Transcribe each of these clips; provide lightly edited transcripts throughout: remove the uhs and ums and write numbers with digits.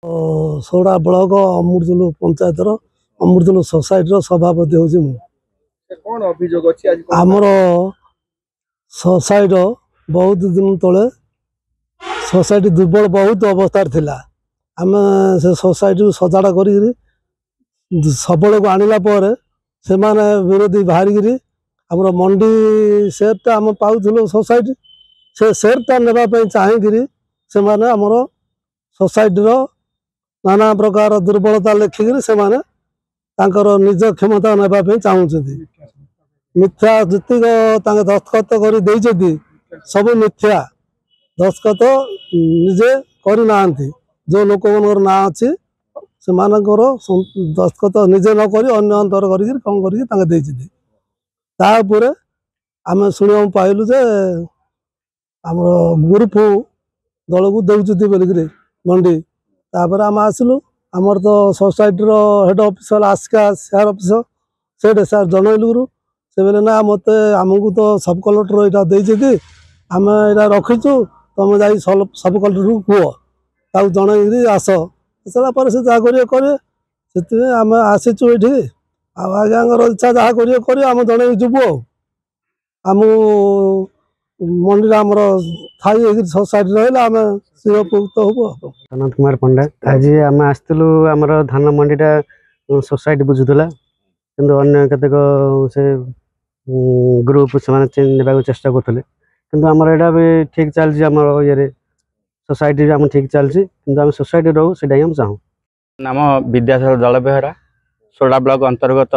Soda block अमृतुल पंचायतर अमृतुल society सभापति हूँ आमर सोसाइटी बहुत दिन तले सोसाइटी दुर्बल बहुत अवस्था थिला आम से सोसाइटी सजाड़ा कर सबल को आनिला से माने विरोधी बाहर आमर मंडी सेटा आम पाऊल सोसाइटी से सेटा नापी चाहिए से माने आमर सोसाइटी नाना प्रकार दुर्बलता लेखिक से माने निज क्षमता नापी चाहूँगी मिथ्या जी दस्तखत कर सब मिथ्या दस्तखत निजे करना जो लोक ना अच्छी से दस्तखत निजे नक अन्य अंतर कर आम शुणा पाइलु जे आम ग्रुप दल को दौरान बोलिक मंडी तापर आम आसलु आमर तो सोसाइटी हेड ऑफिसर आसिका सार ऑफिसर से सार जनइलु से बोले ना मत आमको तो सब कलेक्टर यहाँ देती आम यहाँ रखीचु तुम जा सब कलेक्टर को कह जन आस सारापर से जहाँ करे आम आसीचु ये आज्ञा इच्छा जहाँ करें जन जीवु आम मंडी आमर थी सोसाइटी रहा आम शिवपुक्त हूँ अनंत कुमार पंडा आज आम आसलु आमर धान मंडीटा सोसाइटी बुझुला कि अन्य केतक से ग्रुप से ने चेष्टा करते कि आमर यहाँ भी ठीक चलती आम ये सोसाइटी आम ठीक चलती कि सोसाइटी रहू से चाहूँ नाम विद्यासागर दल बेहरा सोडा ब्लॉक अंतर्गत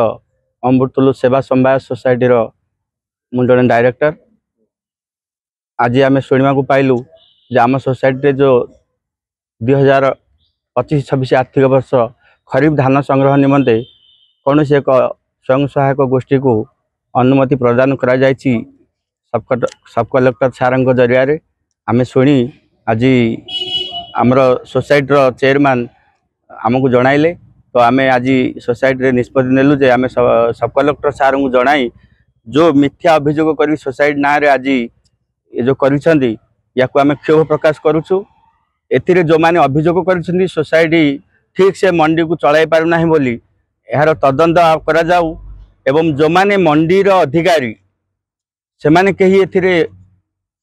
अमृतुल सेवा समवाय सोसाइटी मु जड़े डायरेक्टर आज आम शुणा पाइलु जे आम सोसाइटी जो 2025-26 आर्थिक वर्ष खरीफ धान संग्रह निमंते कौन से एक स्वयं सहायक गोष्ठी को अनुमति प्रदान करा जायछि सब कलेक्टर सार जरिया आम शुणी आज आमर सोसाइटी चेयरमैन आमको जणाइले तो आम आज सोसाइटी निष्पत्ति नेलु जे आम सब कलेक्टर सार को जनाई जो मिथ्या अभियोग कर सोसाइटी ना रे आज ये जो करिसेंती या आम क्षोभ प्रकाश करुचु एथिरे जो माने अभियोग करिसेंती सोसाइटी ठीक से मंडी को चलाई पारुना बोली यार तदंत करा जाऊ एवं जो माने मंडी रो अधिकारी से माने कहीं एथिरे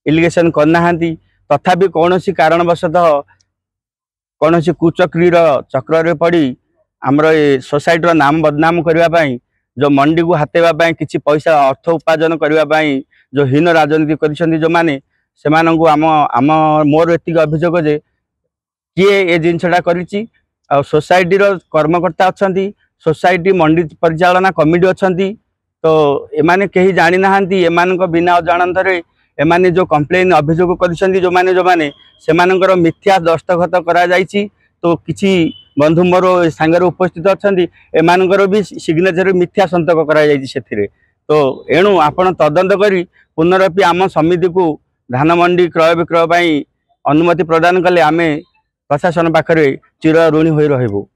इलिगेशन करना तथापि कौन सी कारणवशतः कौन सी कुचक्री चक्र पड़ी आमर सोसाइटी नाम बदनाम करने जो मंडी को हाथेवा किसी पैसा अर्थ उपार्जन करने जो हीन राजनीति कर जो माने से आम आम मोर एतिक अभियोग जे किए ये जिनसा करिछि आ सोसाइटी रो कर्मकर्ता अच्छा सोसाइटी मंडी परिचालना कमिटी अच्छा तो एमाने कहीं जानी नाहांती एमान बिना अजाणतरे एमाने जो कंप्लेन अभियोग करिसेंती जो माने सेमानकर मिथ्या दस्तखत करा जायछि तो किछि बंधु मोर सांगर उपस्थित अच्छा एमानकर भी सिग्नेचर मिथ्या संतक करा जायछि सेथिरे तो एणु आपण तदंत करी पुनरपि आम समिति को धान मंडी क्रय विक्रय अनुमति प्रदान कले आमे प्रशासन पाखरे चिर ऋणी होई रहबो।